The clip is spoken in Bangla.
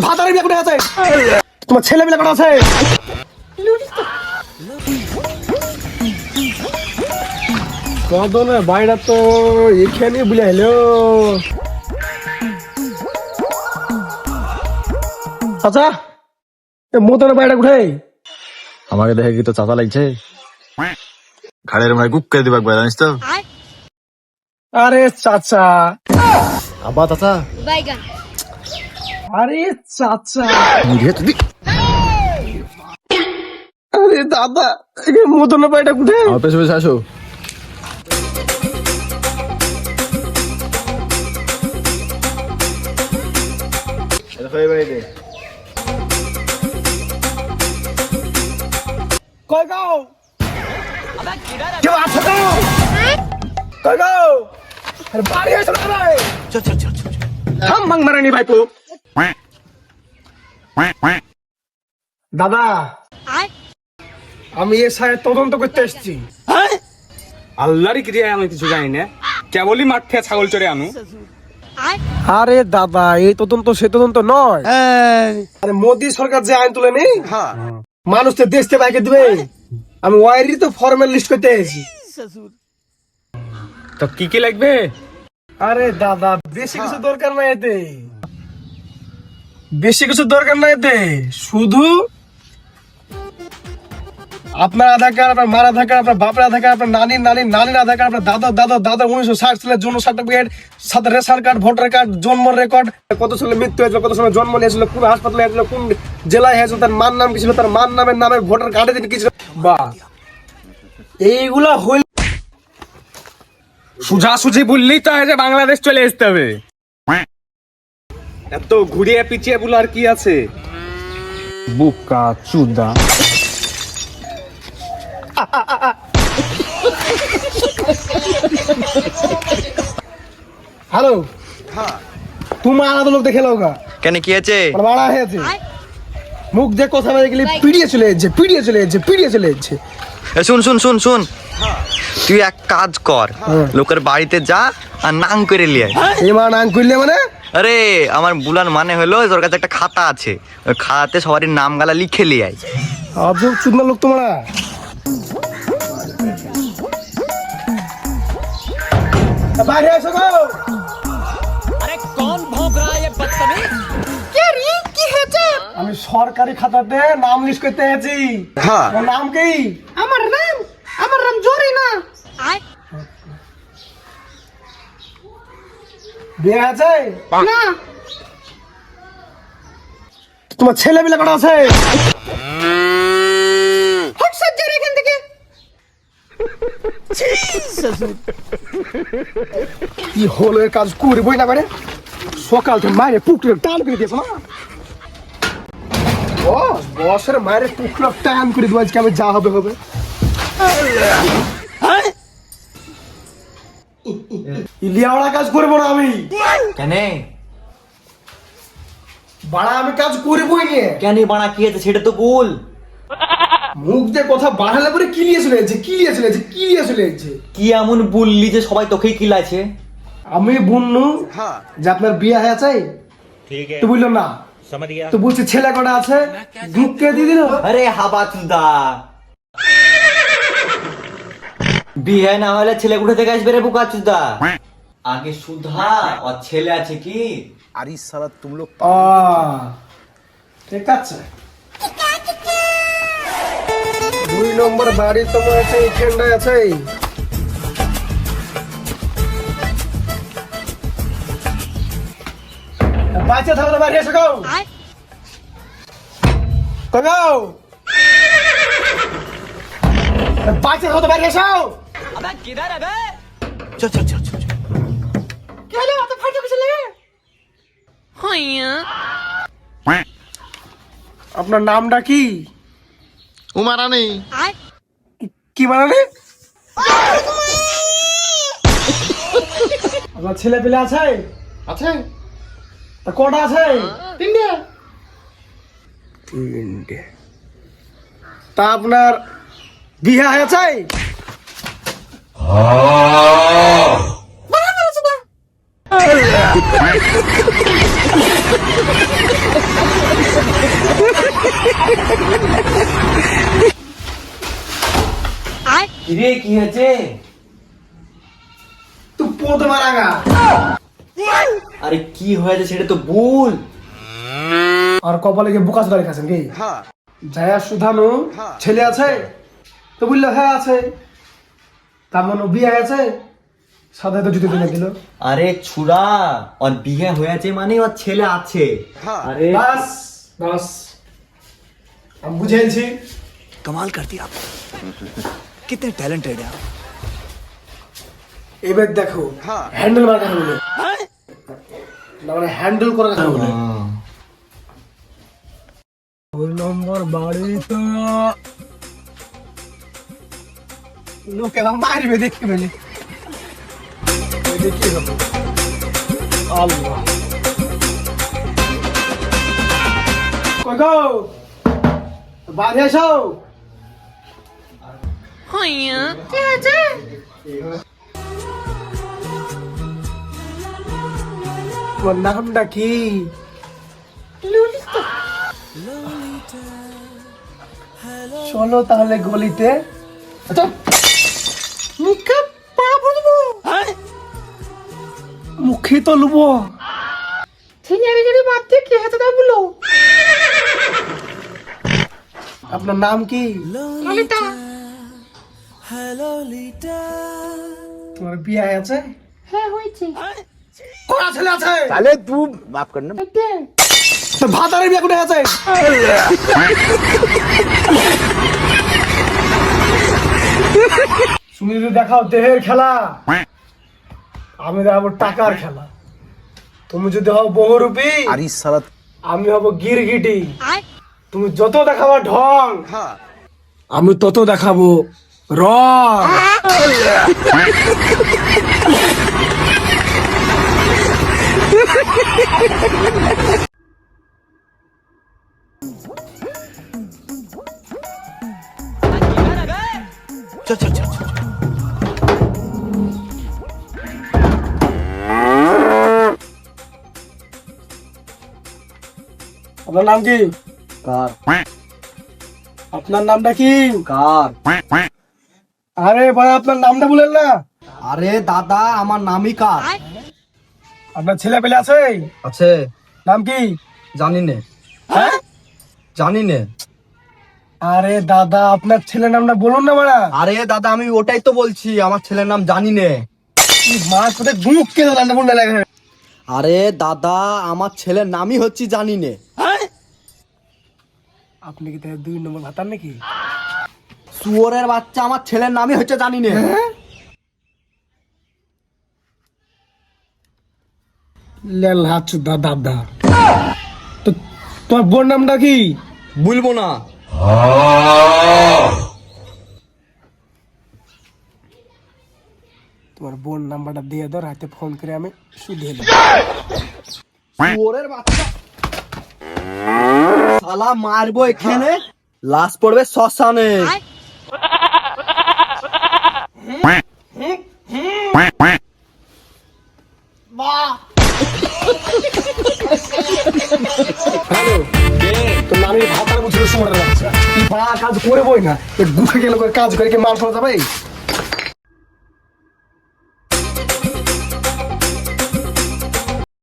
ভাতারে বিয়ে করে আছে, তোমার ছেলে মেয়ে কটা আছে? বাড়িটা তো এখানে বুঝে এলো। আচ্ছা মোতনের বাড়িটা কোথায়? আমাকে দেখে কি তো চাচা লাগছে? ঘাড়ের মায় গুপ করে দিবা জানিস তো? আরে চাচা, আব্বা চাচা, আরে চাচা, তুই আরে দাদা, মোতনের বাড়িটা কোথায়? আমার পেছনে পেছনে আসো। কই গাও কেউ আছে তো? কই গাও আরে বাড়ি এসো না রে। চল চল চল চল থাম মাং মারানি ভাইপো। দাদা আমি এ সাহেব তদন্ত করতে এসেছি। আল্লাহরই ক্রিয়ায় আমি কিছু জানি না, কেবলই মাঠ থেকে ছাগল চড়ে আনু। আরে দাদা এই তদন্ত সে তদন্ত নয়। আরে মোদি সরকার যে আইন তুলে নেই, মানুষ তো দেশ থেকে বাইকে দিবে। আমি ওয়াইরি তো ফর্মাল লিস্ট করতে এসেছি। তো কি কি লাগবে? আরে দাদা বেশি কিছু দরকার নাই এতে, বেশি কিছু দরকার নাই এতে। শুধু আপনার আধার কার্ড, আপনার মার আধার কার্ড, আপনার বাপের আধার কার্ড, আপনার নানির নানির নানির আধার কার্ড, আপনার দাদা 1960 সালের জন্ম সার্টিফিকেট, সাথে রেশন কার্ড, ভোটার কার্ড, জন্ম রেকর্ড, কত সালে মৃত্যু হয়েছিল, কত সময় জন্ম নিয়েছিল, কোন হাসপাতালে হয়েছিল, কোন জেলায় হয়েছিল, তার মার নাম কি ছিল, তার মার নামের ভোটার কার্ডে কি ছিল, বা এইগুলা হইল। সুঝাসুঝি বললেই তো যে বাংলাদেশ চলে আসতে হবে। এত ঘুরিয়ে পিছিয়ে বলো আর কি আছে? বুকা চুদা। হ্যালো, তুমি আলাদা লোক দেখে লোক কেন কি আছে? মারা হয়েছে, মুখ দিয়ে কথা বলে গেলে পিড়িয়ে চলে যাচ্ছে, পিড়িয়ে চলে যাচ্ছে, পিড়িয়ে চলে যাচ্ছে। শুন শুন শুন শুন, তুই এক কাজ কর, লোকের বাড়িতে যা আর নাং করে লিয়ে আয়। এই মা নাম করলে মানে? আরে আমার বুলার মানে হলো তোর কাছে একটা খাতা আছে, ওই খাতাতে সবারই নাম গালা লিখে লিয়ে আয়। আজব চুদনা লোক তোমরা। বাইরে এসো গো। अरे कौन भौंक रहा है ये बदतमीज? কি হয়েছে? আমি সরকারি খাতাতে নাম লিস্ট করতে এসেছি। তোমার নাম কি? আমার নাম জরিনা। বিয়ে আছে? না। তোমার ছেলে মেয়ে কটা আছে? এখান থেকে কি হলো, এর কাজ করবই না পারে। সকাল থেকে মায়ের পুকুরে টান করে দিয়েছে না, বসের মায়ের পুকুরে টান করে দেবো। আজকে আমি যা হবে হবে। ইলিয়াওয়ালা কাজ করবো না আমি। কেন বাড়া আমি কাজ করবোই নিয়ে। কেন বানা কি আছে সেটা তো বল। মুখ দিয়ে কথা বাড়ালে পরে কিলিয়ে চলে যাচ্ছে, কিলিয়ে চলে যাচ্ছে, কিলিয়ে চলে যাচ্ছে। কি এমন বললি যে সবাই তোকেই কিলাছে? আমি বললু যে আপনার বিয়ে হয়েছে, তো বললাম না, তো বলছি ছেলে কটা আছে, মুখ কে দিয়ে দিল। আরে হাবা চুদা, বিয়ে না হলে ছেলে কোথা থেকে আসবে রে বোকা চুদা? আগে সুধা আর ছেলে আছে কি? আরে সালা তুম লোক ঠিক আছে। 2 নম্বর বাড়ি তোমার আছে, এইখানটায় আছে। বাচ্চা থাকলে বাড়ি এসে গাও গাও, বাচ্চা থাকলে বাড়ি এসো। अबे किधर है बे? চল চল চল চল। কি হলো, অত ফাটা কিছু লাগে? আপনার নামটা কি? উমারানি। কি বানানে? আপনার ছেলে পেলে আছে? আছে তা কটা আছে? 3টে। তা আপনার বিয়ে হয়েছে? রে কি হয়েছে? তুই পোদ মারাগা। আরে কি হয়েছে সেটা তো বল। আর কপালে গিয়ে বুকা চুদারে খাচ্ছেন কি? যায়া সুধানু ছেলে আছে? তো বললো হ্যাঁ আছে। তার মানে ও বিয়ে গেছে? সাথে তো জুতো কিনে দিল। আরে ছুরা, ওর বিয়ে হয়েছে মানে ওর ছেলে আছে। আরে বাস বাস, আমি বুঝেছি। कमाल करती आप कितने टैलेंटेड है आप এবার দেখো হ্যান্ডেল মারা কথা বলে না, মানে হ্যান্ডেল করার কথা বলে। ওই নম্বর বাড়ি তো লোকে মারবে দেখতে পেলে। দেখি হবে আল্লাহ। কই গো, বাড়ি এসো। তোমার নামটা কি? চলো তাহলে গলিতে। আচ্ছা মুখে পা বুঝবো, মুখে তো লুবো। আপনার নাম কি? তোমার বিয়ে আছে? হ্যাঁ হয়েছে। কোন ছেলে আছে? साले तू माफ करना তো ভাতারের বিয়ে কোথায় আছে? তুমি যদি দেখাও দেহের খেলা, আমি দেখাবো টাকার খেলা। তুমি যদি হও বহুরূপী, अरे साला আমি হব গিরগিটি। তুমি যত দেখাবো ঢং, আমি তত দেখাবো রং। चल चल चल चल আপনার নাম কি? কার? আপনার নামটা কি? কার? আরে ভাই আপনার নামটা বলেন না। আরে দাদা, আমার নামই কার। আপনার ছেলে পেলে আছে? আছে। নাম কি? জানি নে, হ্যাঁ জানি নে। আরে দাদা আপনার ছেলের নামটা বলুন না মারা। আরে দাদা, আমি ওটাই তো বলছি, আমার ছেলের নাম জানি নে। মাছ কোথায় গুঁক কে দাদা বলুন না লাগে। আরে দাদা, আমার ছেলের নামই হচ্ছে জানি নে। আপনি কি তাহলে 2 নম্বর ভাতার নাকি? শুয়োরের বাচ্চা, আমার ছেলের নামই হচ্ছে জানি নে। লেল হাত দাদা। তো তোমার বোন নামটা কি? বলবো না। তোমার বোন নাম্বারটা দিয়ে দাও, রাতে ফোন করে আমি শুধিয়ে দেবো। শুয়োরের বাচ্চা, শালা মারবো এখানে, লাশ পড়বে শ্মশানে। তো নারী ভাতার বুঝলে সময় লাগছে, কাজ করে বই না, গুখে গেলে কাজ করে কি মাল ফেলা যাবে?